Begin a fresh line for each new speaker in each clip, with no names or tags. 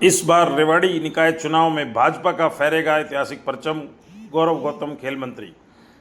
इस बार रेवाड़ी निकाय चुनाव में भाजपा का फहरेगा ऐतिहासिक परचम। गौरव गौतम, खेल मंत्री।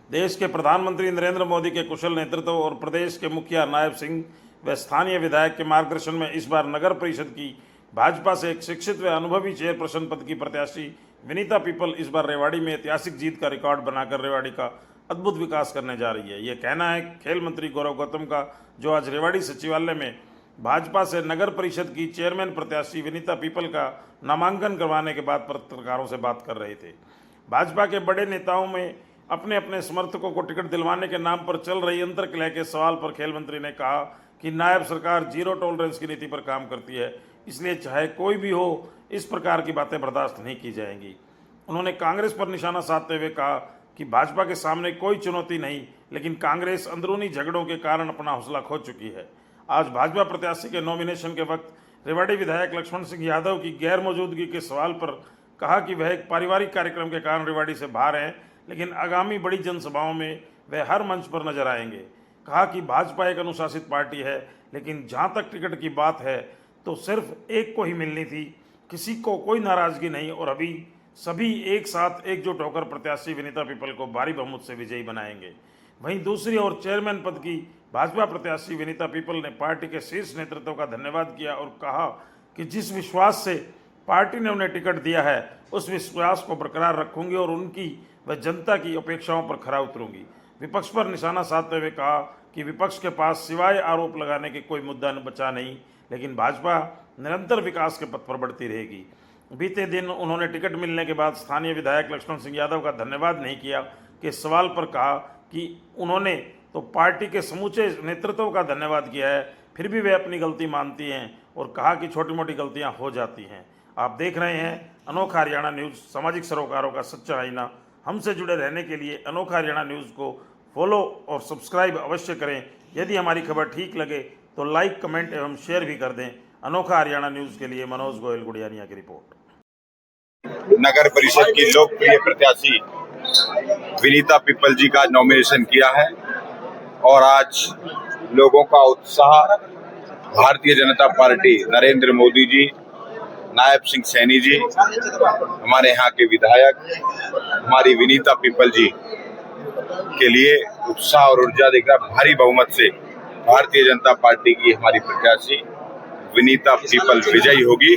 देश के प्रधानमंत्री नरेंद्र मोदी के कुशल नेतृत्व और प्रदेश के मुखिया नायब सिंह व स्थानीय विधायक के मार्गदर्शन में इस बार नगर परिषद की भाजपा से एक शिक्षित व अनुभवी चेयरपर्सन पद की प्रत्याशी विनीता पीपल इस बार रेवाड़ी में ऐतिहासिक जीत का रिकॉर्ड बनाकर रेवाड़ी का अद्भुत विकास करने जा रही है। ये कहना है खेल मंत्री गौरव गौतम का, जो आज रेवाड़ी सचिवालय में भाजपा से नगर परिषद की चेयरमैन प्रत्याशी विनीता पीपल का नामांकन करवाने के बाद पत्रकारों से बात कर रहे थे। भाजपा के बड़े नेताओं में अपने अपने समर्थकों को टिकट दिलवाने के नाम पर चल रही अंतर्कलह के सवाल पर खेल मंत्री ने कहा कि नायब सरकार जीरो टॉलरेंस की नीति पर काम करती है, इसलिए चाहे कोई भी हो इस प्रकार की बातें बर्दाश्त नहीं की जाएंगी। उन्होंने कांग्रेस पर निशाना साधते हुए कहा कि भाजपा के सामने कोई चुनौती नहीं, लेकिन कांग्रेस अंदरूनी झगड़ों के कारण अपना हौसला खो चुकी है। आज भाजपा प्रत्याशी के नॉमिनेशन के वक्त रेवाड़ी विधायक लक्ष्मण सिंह यादव की गैर मौजूदगी के सवाल पर कहा कि वह एक पारिवारिक कार्यक्रम के कारण रेवाड़ी से बाहर हैं, लेकिन आगामी बड़ी जनसभाओं में वह हर मंच पर नजर आएंगे। कहा कि भाजपा एक अनुशासित पार्टी है, लेकिन जहां तक टिकट की बात है तो सिर्फ एक को ही मिलनी थी, किसी को कोई नाराजगी नहीं और अभी सभी एक साथ एकजुट होकर प्रत्याशी विनीता पीपल को भारी बहुमत से विजयी बनाएंगे। वहीं दूसरी ओर चेयरमैन पद की भाजपा प्रत्याशी विनीता पीपल ने पार्टी के शीर्ष नेतृत्व का धन्यवाद किया और कहा कि जिस विश्वास से पार्टी ने उन्हें टिकट दिया है उस विश्वास को बरकरार रखूंगी और उनकी व जनता की अपेक्षाओं पर खरा उतरूंगी। विपक्ष पर निशाना साधते हुए कहा कि विपक्ष के पास सिवाय आरोप लगाने के कोई मुद्दा बचा नहीं, लेकिन भाजपा निरंतर विकास के पथ पर बढ़ती रहेगी। बीते दिन उन्होंने टिकट मिलने के बाद स्थानीय विधायक लक्ष्मण सिंह यादव का धन्यवाद नहीं किया कि सवाल पर कहा कि उन्होंने तो पार्टी के समूचे नेतृत्व का धन्यवाद किया है, फिर भी वे अपनी गलती मानती हैं और कहा कि छोटी मोटी गलतियां हो जाती हैं। आप देख रहे हैं अनोखा हरियाणा न्यूज़, सामाजिक सरोकारों का सच्चा आईना। हमसे जुड़े रहने के लिए अनोखा हरियाणा न्यूज़ को फॉलो और सब्सक्राइब अवश्य करें। यदि हमारी खबर ठीक लगे तो लाइक, कमेंट एवं शेयर भी कर दें। अनोखा हरियाणा न्यूज़ के लिए मनोज गोयल गुड़ियानिया की रिपोर्ट।
नगर परिषद की लोकप्रिय प्रत्याशी विनीता पीपल जी का नॉमिनेशन किया है और आज लोगों का उत्साह भारतीय जनता पार्टी, नरेंद्र मोदी जी, नायब सिंह सैनी जी, हमारे यहाँ के विधायक, हमारी विनीता पीपल जी के लिए उत्साह और ऊर्जा देखकर भारी बहुमत से भारतीय जनता पार्टी की हमारी प्रत्याशी विनीता पीपल विजयी होगी।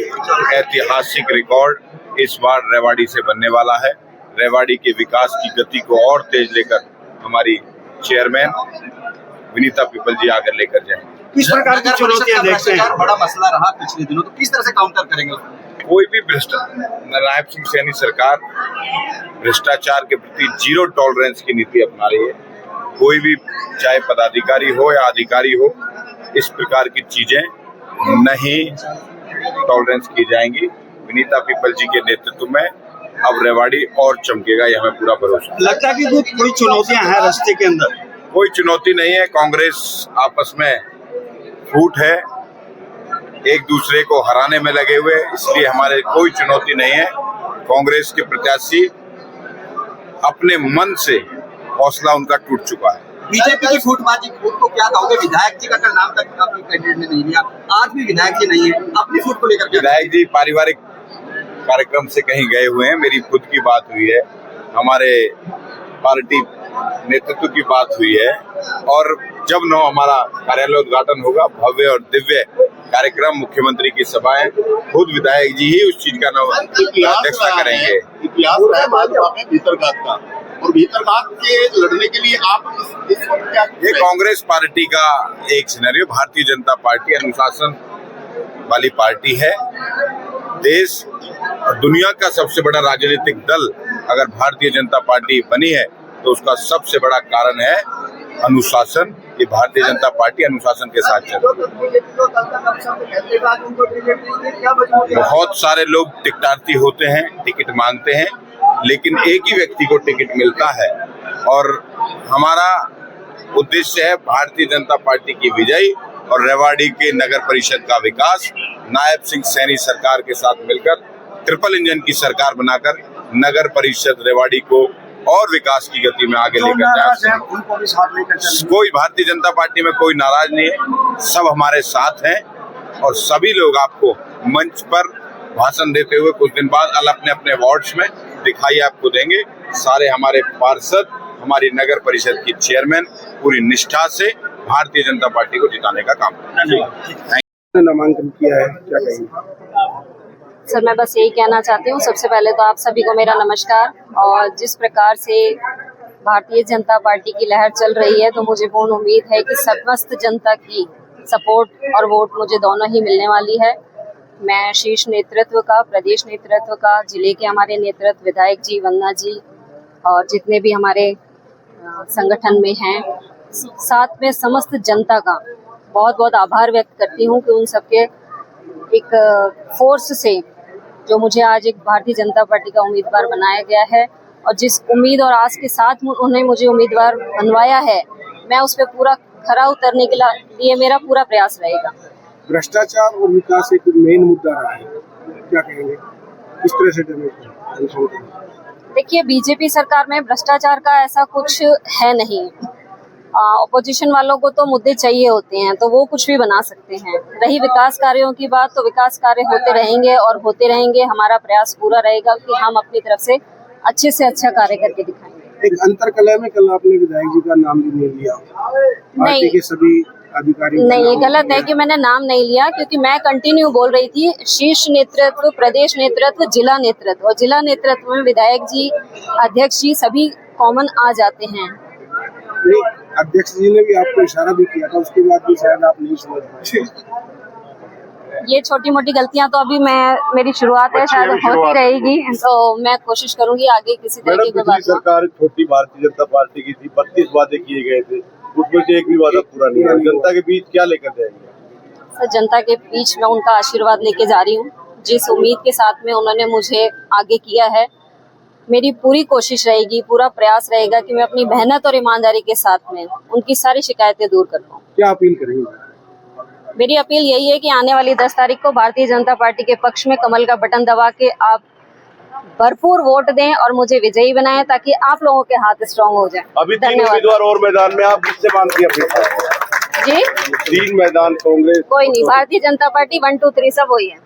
ऐतिहासिक रिकॉर्ड इस बार रेवाड़ी से बनने वाला है। रेवाड़ी के विकास की गति को और तेज लेकर हमारी चेयरमैन विनीता पीपल जी आकर लेकर जाएंगे।
किस प्रकार की चुनौतियां देखते हैं? बड़ा मसला रहा पिछले दिनों, तो किस तरह से काउंटर करेंगे?
कोई भी नायब सिंह सैनी सरकार भ्रष्टाचार के प्रति जीरो टॉलरेंस की नीति अपना रही है। कोई भी, चाहे पदाधिकारी हो या अधिकारी हो, इस प्रकार की चीजें नहीं टॉलरेंस की जाएंगी। विनीता पीपल जी के नेतृत्व में अब रेवाड़ी और चमकेगा, यह हमें पूरा भरोसा।
लगता है कि कोई चुनौतियां हैं रास्ते के अंदर?
कोई चुनौती नहीं है। कांग्रेस आपस में फूट है, एक दूसरे को हराने में लगे हुए, इसलिए हमारे कोई चुनौती नहीं है। कांग्रेस के प्रत्याशी अपने मन से हौसला उनका टूट चुका है।
बीजेपी की फूटबाजी को क्या कहोगे? विधायक जी का कल नाम तक आपने कैंडिडेट ने नहीं लिया, आज भी विधायक जी नहीं है, अपनी फूट को लेकर।
विधायक जी पारिवारिक कार्यक्रम से कहीं गए हुए हैं, मेरी खुद की बात हुई है, हमारे पार्टी नेतृत्व की बात हुई है और जब हमारा कार्यालय उद्घाटन होगा, भव्य और दिव्य कार्यक्रम, मुख्यमंत्री की सभाएं, खुद विधायक जी ही उस चीज का अध्यक्षता करेंगे।
इतिहास है भाजपा में भीतरघात का, और भीतरघात के लड़ने के लिए आप इस वक्त क्या?
ये कांग्रेस पार्टी का एक सिनेरियो। भारतीय जनता पार्टी अनुशासन वाली पार्टी है। देश और दुनिया का सबसे बड़ा राजनीतिक दल अगर भारतीय जनता पार्टी बनी है तो उसका सबसे बड़ा कारण है अनुशासन। ये भारतीय जनता पार्टी अनुशासन के साथ चल रही है। बहुत सारे लोग टिकटार्थी होते हैं, टिकट मांगते हैं, लेकिन एक ही व्यक्ति को टिकट मिलता है और हमारा उद्देश्य है भारतीय जनता पार्टी की विजयी और रेवाड़ी के नगर परिषद का विकास। नायब सिंह सैनी सरकार के साथ मिलकर ट्रिपल इंजन की सरकार बनाकर नगर परिषद रेवाड़ी को और विकास की गति में आगे लेकर जाए। कोई भारतीय जनता पार्टी में कोई नाराज नहीं है, सब हमारे साथ हैं और सभी लोग आपको मंच पर भाषण देते हुए कुछ दिन बाद अपने अपने वार्ड्स में दिखाई आपको देंगे। सारे हमारे पार्षद, हमारी नगर परिषद की चेयरमैन पूरी निष्ठा से भारतीय जनता पार्टी को जिताने का काम करेंगे।
नामांकन किया है, क्या कहेंगे?
सर, मैं बस यही कहना चाहती हूँ, सबसे पहले तो आप सभी को मेरा नमस्कार। और जिस प्रकार से भारतीय जनता पार्टी की लहर चल रही है, तो मुझे पूर्ण उम्मीद है कि समस्त जनता की सपोर्ट और वोट मुझे दोनों ही मिलने वाली है। मैं शीर्ष नेतृत्व का, प्रदेश नेतृत्व का, जिले के हमारे नेतृत्व, विधायक जी, वंदना जी और जितने भी हमारे संगठन में हैं, साथ में समस्त जनता का बहुत बहुत आभार व्यक्त करती हूँ कि उन सबके एक फोर्स से जो मुझे आज एक भारतीय जनता पार्टी का उम्मीदवार बनाया गया है और जिस उम्मीद और आस के साथ उन्होंने मुझे उम्मीदवार बनवाया है, मैं उस पर पूरा खरा उतरने के लिए मेरा पूरा प्रयास रहेगा।
भ्रष्टाचार और विकास एक मेन मुद्दा रहा है, क्या कहेंगे? किस तरह से
देखिए, बीजेपी सरकार में भ्रष्टाचार का ऐसा कुछ है नहीं। ऑपोजिशन वालों को तो मुद्दे चाहिए होते हैं, तो वो कुछ भी बना सकते हैं। रही विकास कार्यों की बात, तो विकास कार्य होते रहेंगे और होते रहेंगे। हमारा प्रयास पूरा रहेगा कि हम अपनी तरफ से अच्छे कार्य करके दिखाएंगे।
एक अंतर कलह में कल आपने विधायक जी का नाम भी नहीं लिया, पार्टी के सभी अधिकारी।
नहीं, ये गलत है कि मैंने नाम नहीं लिया, क्योंकि मैं कंटिन्यू बोल रही थी शीर्ष नेतृत्व, प्रदेश नेतृत्व, जिला नेतृत्व, और जिला नेतृत्व में विधायक जी, अध्यक्ष जी सभी कॉमन आ जाते हैं।
अध्यक्ष जी ने भी आपको इशारा भी किया था, उसके बाद भी शायद आप नहीं समझ पाए।
ये छोटी मोटी गलतियां तो अभी मेरी शुरुआत है, शायद होती रहेगी, तो मैं कोशिश करूंगी आगे किसी तरीके की बात।
सरकार छोटी भारतीय जनता पार्टी की थी, 32 वादे किए गए थे, उसमें से एक भी वादा पूरा नहीं हुआ। जनता के बीच क्या लेकर जाएंगे?
सर, जनता के बीच में उनका आशीर्वाद लेके जा रही हूँ। जिस उम्मीद के साथ में उन्होंने मुझे आगे किया है, मेरी पूरी कोशिश रहेगी, पूरा प्रयास रहेगा कि मैं अपनी मेहनत और ईमानदारी के साथ में उनकी सारी शिकायतें दूर कर पाऊँ।
क्या अपील करेंगे?
मेरी अपील यही है कि आने वाली 10 तारीख को भारतीय जनता पार्टी के पक्ष में कमल का बटन दबा के आप भरपूर वोट दें और मुझे विजयी बनाएं, ताकि आप लोगों के हाथ स्ट्रांग हो जाए।
अभी 3 उम्मीदवार और मैदान में, आप किससे मांगती हैं?
जी,
3 मैदान कांग्रेस,
कोई नहीं, भारतीय जनता पार्टी 1 2 3 सब वही है।